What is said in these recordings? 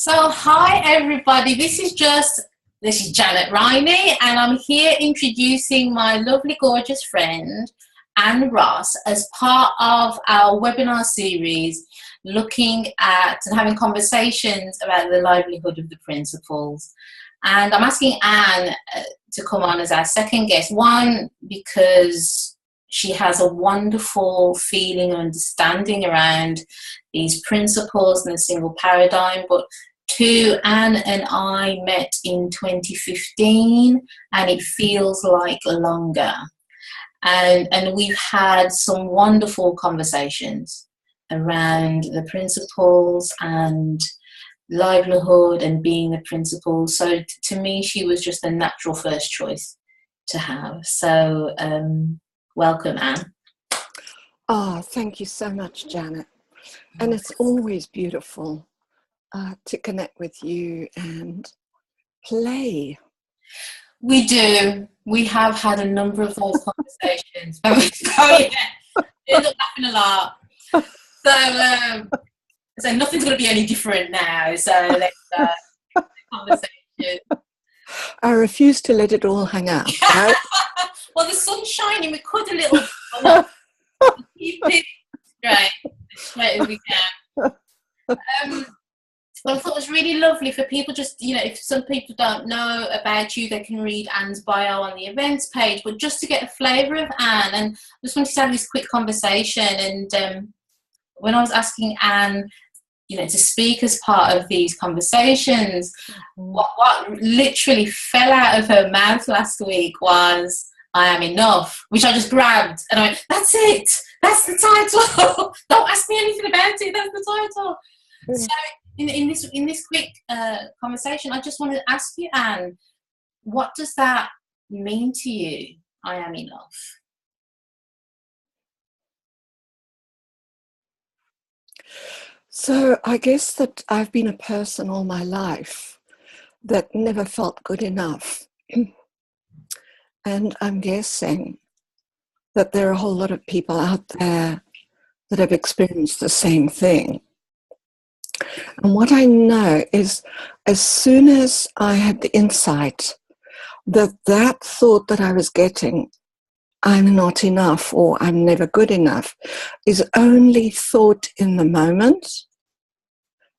Hi everybody. This is Janet Riney, and I'm here introducing my lovely, gorgeous friend Anne Ross as part of our webinar series, looking at and having conversations about the livelihood of the principles. And I'm asking Anne to come on as our second guest. One, because she has a wonderful feeling and understanding around these principles and the single paradigm, but two, Anne and I met in 2015, and it feels like longer. And we've had some wonderful conversations around the principles and livelihood and being the principal. So to me, she was just a natural first choice to have. So welcome, Anne. Oh, thank you so much, Janet. And it's always beautiful to connect with you and play. We do. We have had a number of those conversations. Oh yeah, we end up laughing a lot. So nothing's going to be any different now. So let's conversation. I refuse to let it all hang out. Right? Well, the sun's shining. We could a little. Keep it straight as we can. Well, I thought it was really lovely for people just, if some people don't know about you, they can read Anne's bio on the events page, but just to get a flavour of Anne, and I just wanted to have this quick conversation. And when I was asking Anne, to speak as part of these conversations, what literally fell out of her mouth last week was, I am enough, which I just grabbed, and I went, that's it, that's the title. Don't ask me anything about it, that's the title. So in this quick conversation, I just wanted to ask you, Anne, what does that mean to you, I am enough? So I guess that I've been a person all my life that never felt good enough. And I'm guessing that there are a whole lot of people out there that have experienced the same thing. And what I know is, as soon as I had the insight that that thought that I was getting, I'm not enough or I'm never good enough, is only thought in the moment,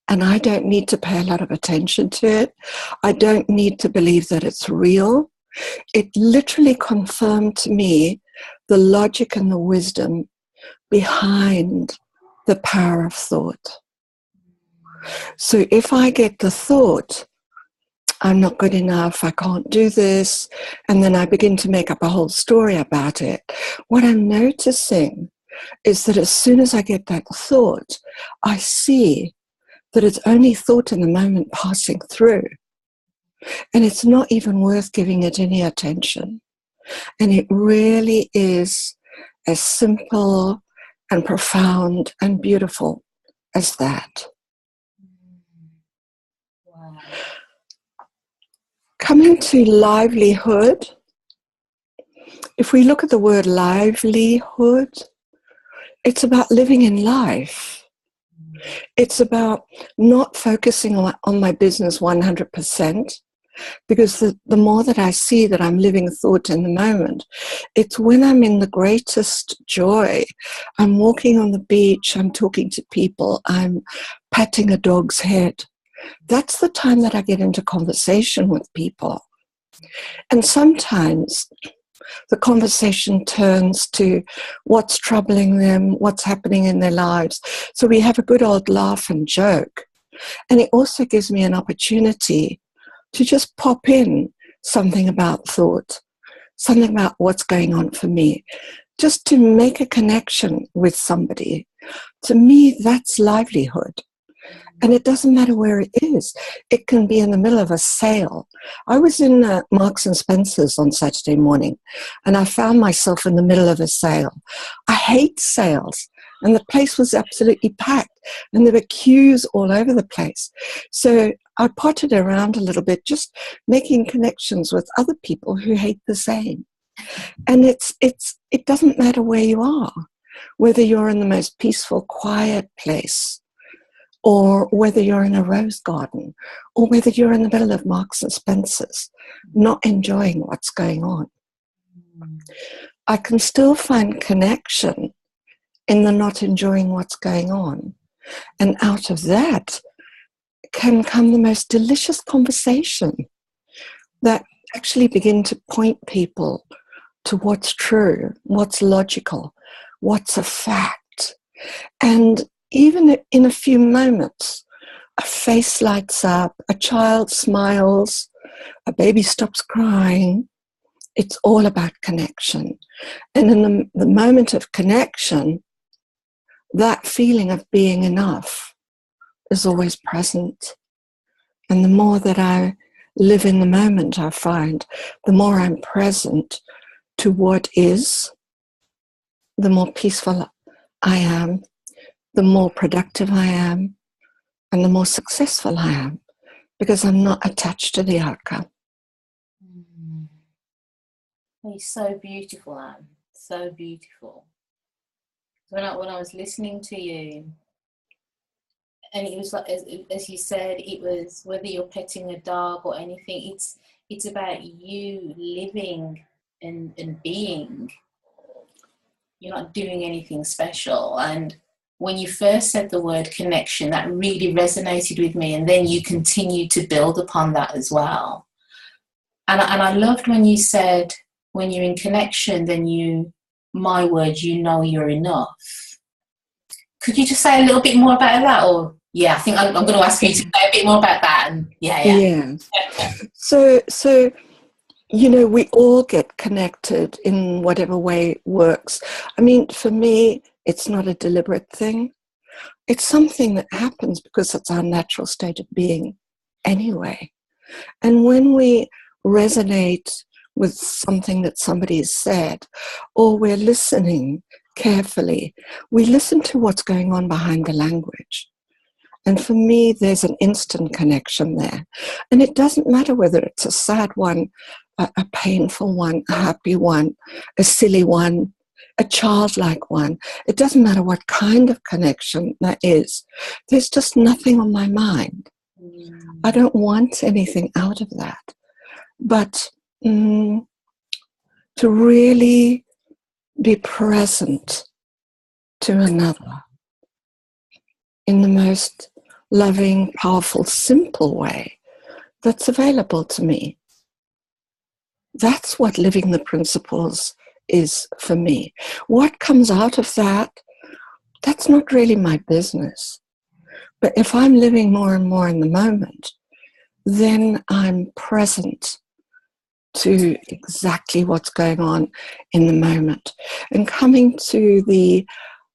and I don't need to pay a lot of attention to it. I don't need to believe that it's real. It literally confirmed to me the logic and the wisdom behind the power of thought. So if I get the thought, I'm not good enough, I can't do this, and then I begin to make up a whole story about it, what I'm noticing is that as soon as I get that thought, I see that it's only thought in the moment passing through. And it's not even worth giving it any attention. And it really is as simple and profound and beautiful as that. Wow. Coming to livelihood, if we look at the word livelihood, it's about living in life. It's about not focusing on my business 100%, because the more that I see that I'm living thought in the moment, it's when I'm in the greatest joy. I'm walking on the beach, I'm talking to people, I'm patting a dog's head. That's the time that I get into conversation with people. And sometimes the conversation turns to what's troubling them, what's happening in their lives. So we have a good old laugh and joke. And it also gives me an opportunity to just pop in something about thought, something about what's going on for me, just to make a connection with somebody. To me, that's livelihood. And it doesn't matter where it is. It can be in the middle of a sale. I was in Marks and Spencer's on Saturday morning, and I found myself in the middle of a sale. I hate sales, and the place was absolutely packed, and there were queues all over the place. So I potted around a little bit, just making connections with other people who hate the same. And it doesn't matter where you are, whether you're in the most peaceful, quiet place, or whether you're in a rose garden, or whether you're in the middle of Marks and Spencer's, not enjoying what's going on. I can still find connection in the not enjoying what's going on. And out of that can come the most delicious conversation that actually begin to point people to what's true, what's logical, what's a fact. And even in a few moments, a face lights up, a child smiles, a baby stops crying. It's all about connection. And in the moment of connection, that feeling of being enough is always present. And the more that I live in the moment, I find, the more I'm present to what is, the more peaceful I am, the more productive I am, and the more successful I am, because I'm not attached to the outcome. It's so beautiful, Anne. So beautiful. When I was listening to you, and it was like, as you said, it was whether you're petting a dog or anything, it's about you living and being. You're not doing anything special. And when you first said the word connection, that really resonated with me, and then you continued to build upon that as well. And I loved when you said, when you're in connection, then you know you're enough. Could you just say a little bit more about that? Or yeah, I think I'm going to ask you to say a bit more about that. And yeah. So we all get connected in whatever way works. I mean, for me, it's not a deliberate thing. It's something that happens because it's our natural state of being anyway. And when we resonate with something that somebody has said, or we're listening carefully, we listen to what's going on behind the language. And for me, there's an instant connection there. And it doesn't matter whether it's a sad one, a painful one, a happy one, a silly one, a childlike one. It doesn't matter what kind of connection that is. There's just nothing on my mind. I don't want anything out of that. But to really be present to another in the most loving, powerful, simple way that's available to me. That's what living the principles is for me. What comes out of that, that's not really my business. But if I'm living more and more in the moment, then I'm present to exactly what's going on in the moment. And coming to the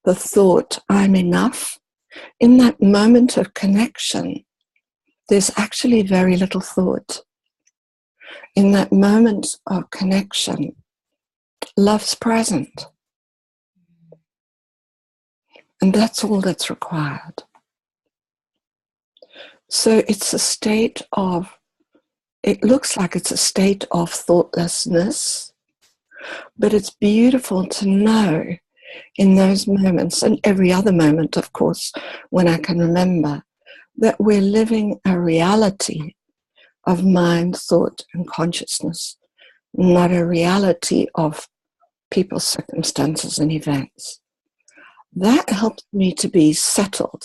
thought, I'm enough, in that moment of connection, there's actually very little thought. In that moment of connection, love's present. And that's all that's required. So it's a state of, it looks like it's a state of thoughtlessness, but it's beautiful to know in those moments, and every other moment, of course, when I can remember, that we're living a reality of mind, thought, and consciousness, not a reality of people's circumstances and events. That helps me to be settled.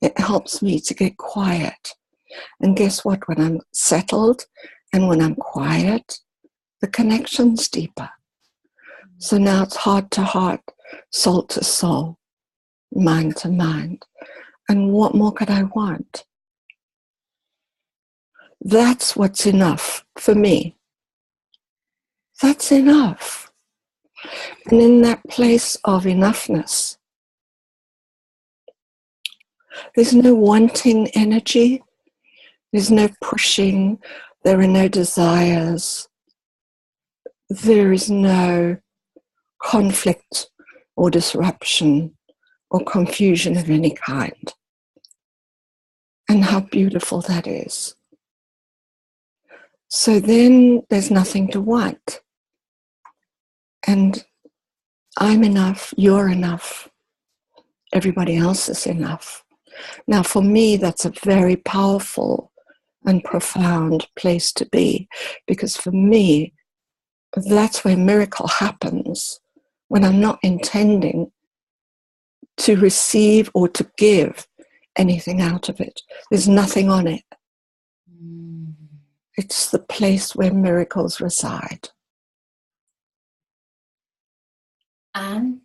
It helps me to get quiet. And guess what? When I'm settled and when I'm quiet, the connection's deeper. So now it's heart to heart, soul to soul, mind to mind. And what more could I want? That's what's enough for me. That's enough. And in that place of enoughness, there's no wanting energy, there's no pushing, there are no desires, there is no conflict or disruption or confusion of any kind. And how beautiful that is. So then there's nothing to want. And I'm enough, you're enough, everybody else is enough. Now, for me, that's a very powerful and profound place to be, because for me, that's where miracle happens, when I'm not intending to receive or to give anything out of it. There's nothing on it. It's the place where miracles reside. And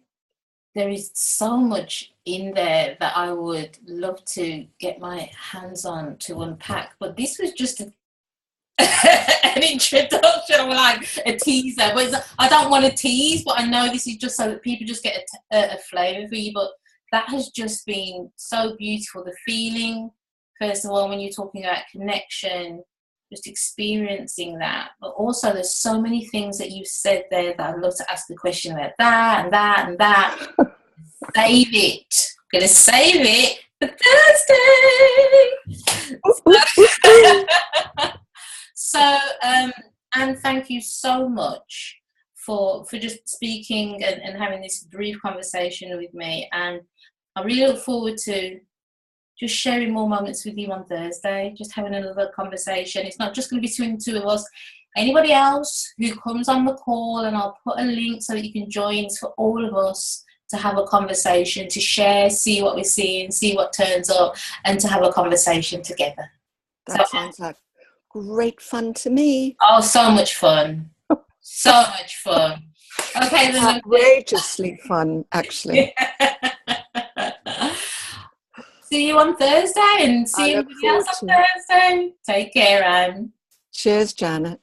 there is so much in there that I would love to get my hands on to unpack, but this was just an introduction, or like a teaser. But I don't want to tease, but I know this is just so that people just get a flavour for you. But that has just been so beautiful. The feeling, first of all, when you're talking about connection, just experiencing that. But also, there's so many things that you said there that I'd love to ask the question about that and that and that. Save it. I'm going to save it for Thursday. So, and thank you so much for just speaking and having this brief conversation with me. And I really look forward to just sharing more moments with you on Thursday, just having another conversation. It's not just going to be between the two of us. Anybody else who comes on the call, and I'll put a link so that you can join. It's for all of us to have a conversation, to share, see what we're seeing, see what turns up, and to have a conversation together. That sounds like great fun to me. Oh, so much fun. So much fun. Okay, then. Outrageously fun, actually. See you on Thursday, and see everybody else on Thursday. Take care, Anne. Cheers, Janet.